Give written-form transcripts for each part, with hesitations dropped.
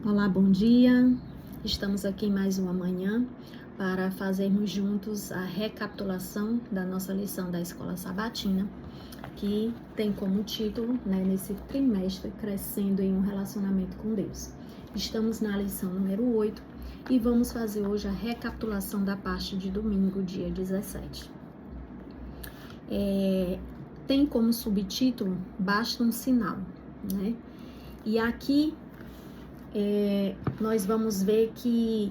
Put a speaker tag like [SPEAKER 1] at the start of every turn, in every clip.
[SPEAKER 1] Olá, bom dia. Estamos aqui mais uma manhã para fazermos juntos a recapitulação da nossa lição da Escola Sabatina, que tem como título, nesse trimestre, Crescendo em um Relacionamento com Deus. Estamos na lição número 8 e vamos fazer hoje a recapitulação da parte de domingo, dia 17. Tem como subtítulo, Basta um Sinal, né? E aqui nós vamos ver que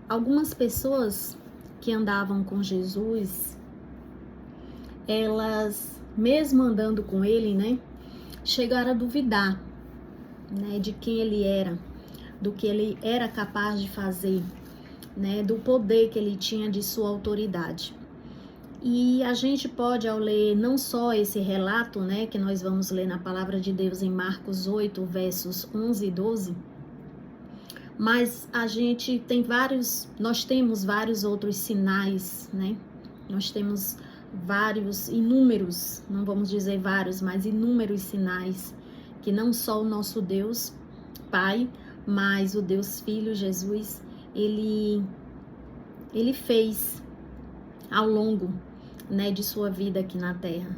[SPEAKER 1] algumas pessoas que andavam com Jesus, elas, mesmo andando com ele, chegaram a duvidar, de quem ele era, do que ele era capaz de fazer, do poder que ele tinha, de sua autoridade. E a gente pode, ao ler não só esse relato, que nós vamos ler na Palavra de Deus em Marcos 8, versos 11 e 12, mas nós temos vários outros sinais, Nós temos inúmeros, não vamos dizer vários, mas inúmeros sinais, que não só o nosso Deus Pai, mas o Deus Filho, Jesus, ele fez ao longo de sua vida aqui na Terra.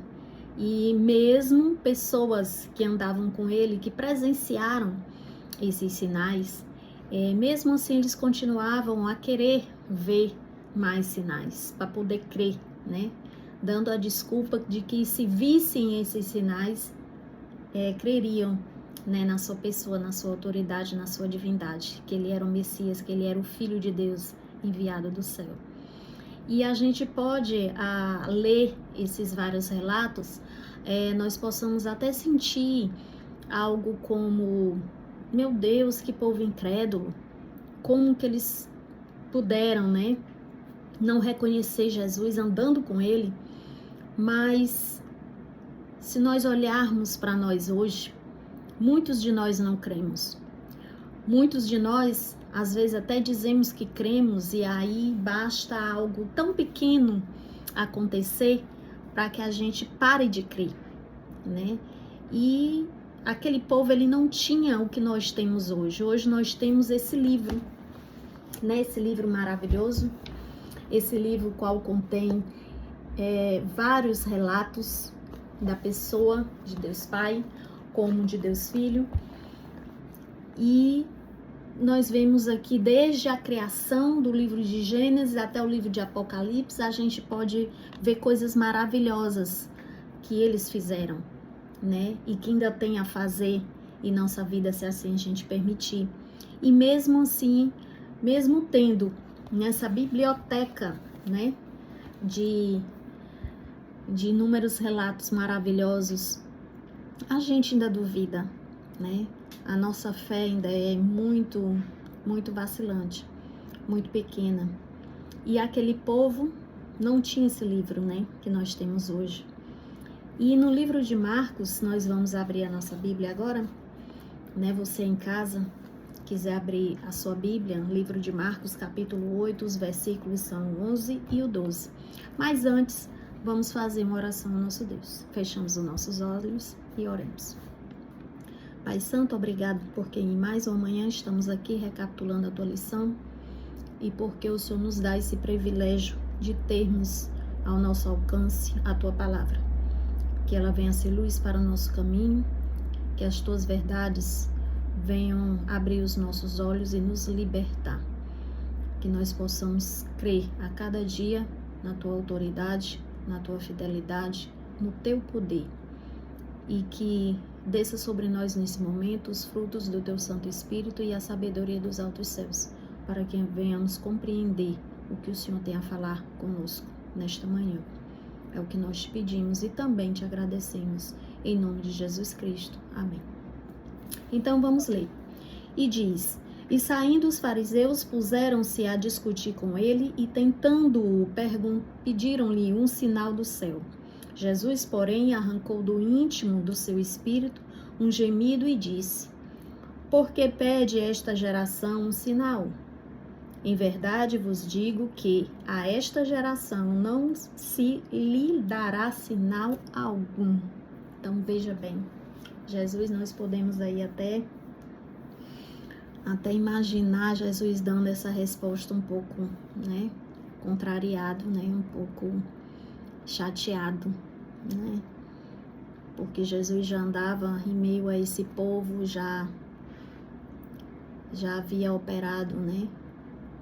[SPEAKER 1] E mesmo pessoas que andavam com ele, que presenciaram esses sinais, mesmo assim eles continuavam a querer ver mais sinais, para poder crer, dando a desculpa de que se vissem esses sinais, creriam na sua pessoa, na sua autoridade, na sua divindade, que ele era o Messias, que ele era o Filho de Deus enviado do céu. E a gente pode, ler esses vários relatos, nós possamos até sentir algo como: meu Deus, que povo incrédulo, como que eles puderam, não reconhecer Jesus andando com ele. Mas se nós olharmos para nós hoje, muitos de nós não cremos. Muitos de nós, às vezes, até dizemos que cremos, e aí basta algo tão pequeno acontecer para que a gente pare de crer, E aquele povo, ele não tinha o que nós temos hoje. Hoje nós temos esse livro, Esse livro maravilhoso, esse livro qual contém vários relatos da pessoa de Deus Pai, como de Deus Filho. E nós vemos aqui, desde a criação do livro de Gênesis até o livro de Apocalipse, a gente pode ver coisas maravilhosas que eles fizeram, e que ainda tem a fazer em nossa vida, se assim a gente permitir. E mesmo assim, mesmo tendo nessa biblioteca, de inúmeros relatos maravilhosos, a gente ainda duvida, A nossa fé ainda é muito, muito vacilante, muito pequena. E aquele povo não tinha esse livro, que nós temos hoje. E no livro de Marcos, nós vamos abrir a nossa Bíblia agora, Você em casa, quiser abrir a sua Bíblia, livro de Marcos, capítulo 8, os versículos são 11 e o 12. Mas antes, vamos fazer uma oração ao nosso Deus. Fechamos os nossos olhos e oremos. Pai Santo, obrigado porque em mais uma manhã estamos aqui recapitulando a tua lição, e porque o Senhor nos dá esse privilégio de termos ao nosso alcance a tua palavra. Que ela venha ser luz para o nosso caminho, que as tuas verdades venham abrir os nossos olhos e nos libertar. Que nós possamos crer a cada dia na tua autoridade, na tua fidelidade, no teu poder. E que desça sobre nós nesse momento os frutos do teu Santo Espírito e a sabedoria dos altos céus, para que venhamos compreender o que o Senhor tem a falar conosco nesta manhã. É o que nós te pedimos e também te agradecemos, em nome de Jesus Cristo. Amém. Então vamos ler. E diz: e saindo os fariseus, puseram-se a discutir com ele, e tentando-o, pediram-lhe um sinal do céu. Jesus, porém, arrancou do íntimo do seu espírito um gemido e disse: por que pede esta geração um sinal? Em verdade vos digo que a esta geração não se lhe dará sinal algum. Então veja bem, Jesus, nós podemos aí até até imaginar Jesus dando essa resposta um pouco, né, contrariado, né, um pouco chateado, né, porque Jesus já andava em meio a esse povo, já havia operado, né,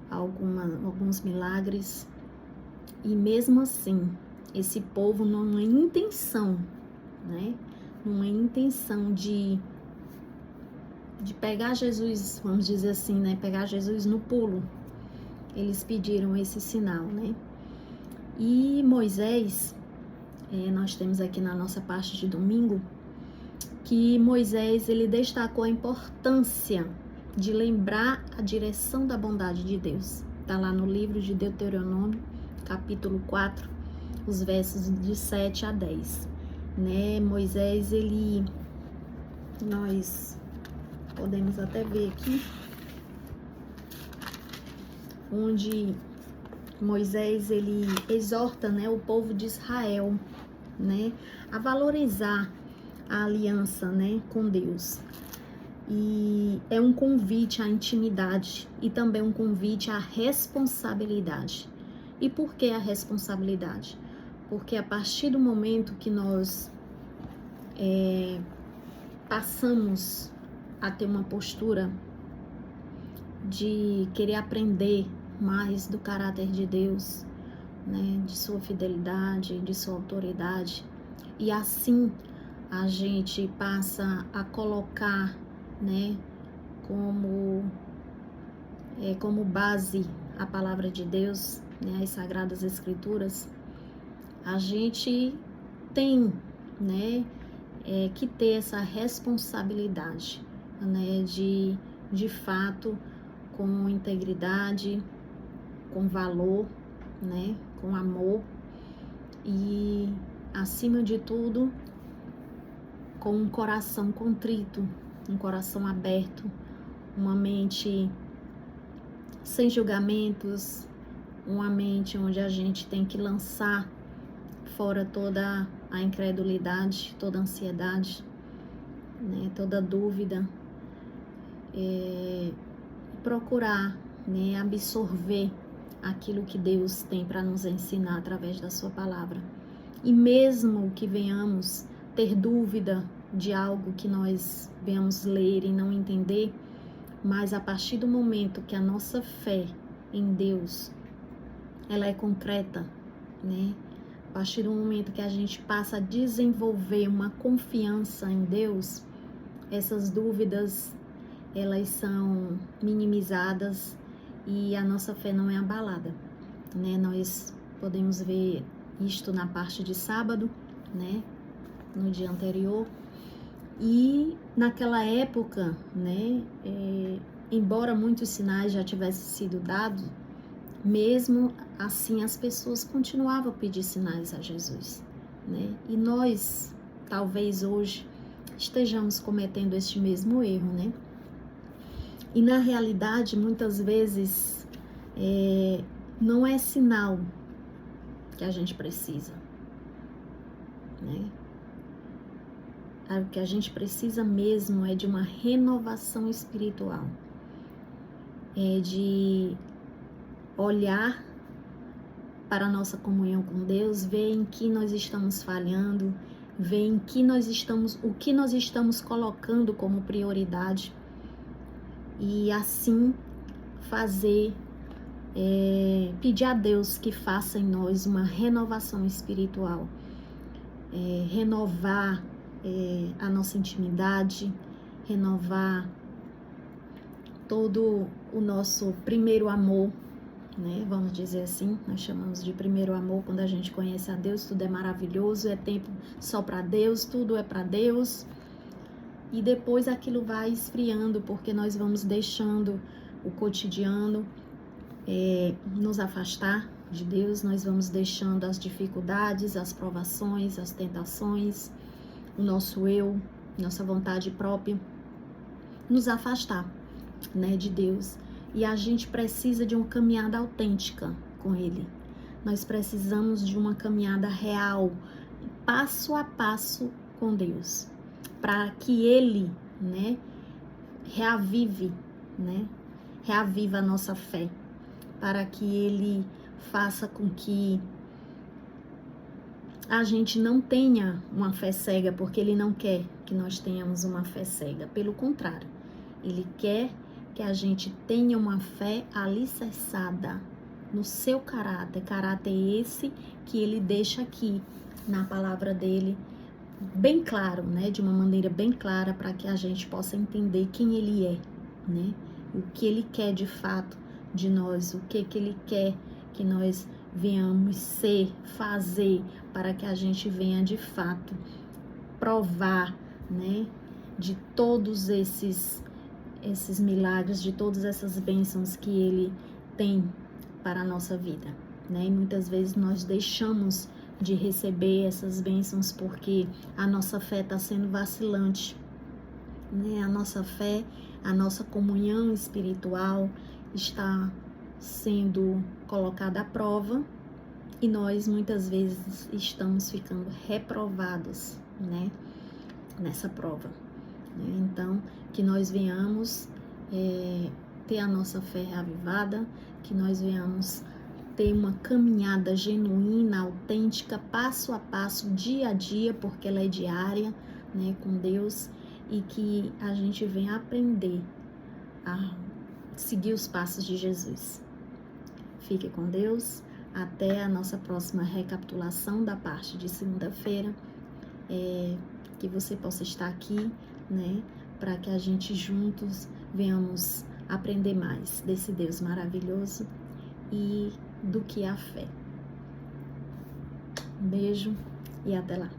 [SPEAKER 1] alguns milagres, e mesmo assim, esse povo numa intenção, né, numa intenção de pegar Jesus, vamos dizer assim, né, pegar Jesus no pulo, eles pediram esse sinal, né. E Moisés, nós temos aqui na nossa parte de domingo, que Moisés, ele destacou a importância de lembrar a direção da bondade de Deus. Está lá no livro de Deuteronômio, capítulo 4, os versos de 7 a 10. Né? Moisés, nós podemos até ver aqui, onde Moisés, ele exorta, né, o povo de Israel, né, a valorizar a aliança, né, com Deus. E é um convite à intimidade e também um convite à responsabilidade. E por que a responsabilidade? Porque a partir do momento que nós passamos a ter uma postura de querer aprender mais do caráter de Deus, né, de sua fidelidade, de sua autoridade, e assim a gente passa a colocar, né, como base a palavra de Deus, né, as Sagradas Escrituras, a gente tem, né, que ter essa responsabilidade, né, de fato, com integridade, com valor, né, com amor e, acima de tudo, com um coração contrito, um coração aberto, uma mente sem julgamentos, uma mente onde a gente tem que lançar fora toda a incredulidade, toda a ansiedade, né, toda a dúvida, procurar, né, absorver aquilo que Deus tem para nos ensinar através da sua palavra. E mesmo que venhamos ter dúvida de algo que nós venhamos ler e não entender, mas a partir do momento que a nossa fé em Deus, ela é concreta, né? A partir do momento que a gente passa a desenvolver uma confiança em Deus, essas dúvidas, elas são minimizadas e a nossa fé não é abalada, né? Nós podemos ver isto na parte de sábado, né, no dia anterior, e naquela época, né, embora muitos sinais já tivessem sido dados, mesmo assim as pessoas continuavam a pedir sinais a Jesus, né, e nós, talvez hoje, estejamos cometendo este mesmo erro, né, e na realidade, muitas vezes, não é sinal que a gente precisa, né? O que a gente precisa mesmo é de uma renovação espiritual, de olhar para a nossa comunhão com Deus, ver em que nós estamos falhando, ver o que nós estamos colocando como prioridade, e assim fazer, pedir a Deus que faça em nós uma renovação espiritual, renovar a nossa intimidade, renovar todo o nosso primeiro amor, né? Vamos dizer assim, nós chamamos de primeiro amor quando a gente conhece a Deus, tudo é maravilhoso, é tempo só para Deus, tudo é para Deus, e depois aquilo vai esfriando, porque nós vamos deixando o cotidiano nos afastar de Deus, nós vamos deixando as dificuldades, as provações, as tentações, o nosso eu, nossa vontade própria, nos afastar, né, de Deus. E a gente precisa de uma caminhada autêntica com Ele. Nós precisamos de uma caminhada real, passo a passo com Deus, para que Ele, né, reavive né? Reaviva a nossa fé, para que Ele faça com que a gente não tenha uma fé cega, porque Ele não quer que nós tenhamos uma fé cega. Pelo contrário, Ele quer que a gente tenha uma fé alicerçada no seu caráter esse que Ele deixa aqui na palavra dele, bem claro, né? De uma maneira bem clara, para que a gente possa entender quem Ele é, né? O que Ele quer de fato de nós, o que Ele quer que nós venhamos ser, fazer, para que a gente venha de fato provar, né? De todos esses milagres, de todas essas bênçãos que Ele tem para a nossa vida, né? E muitas vezes nós deixamos de receber essas bênçãos porque a nossa fé está sendo vacilante, né? A nossa fé, a nossa comunhão espiritual está sendo colocada à prova e nós muitas vezes estamos ficando reprovados, né? Nessa prova. Então, que nós venhamos ter a nossa fé reavivada, que nós venhamos ter uma caminhada genuína, autêntica, passo a passo, dia a dia, porque ela é diária, né, com Deus, e que a gente venha aprender a seguir os passos de Jesus. Fique com Deus, até a nossa próxima recapitulação da parte de segunda-feira, que você possa estar aqui, né, para que a gente juntos venhamos aprender mais desse Deus maravilhoso e do que é a fé. Um beijo e até lá.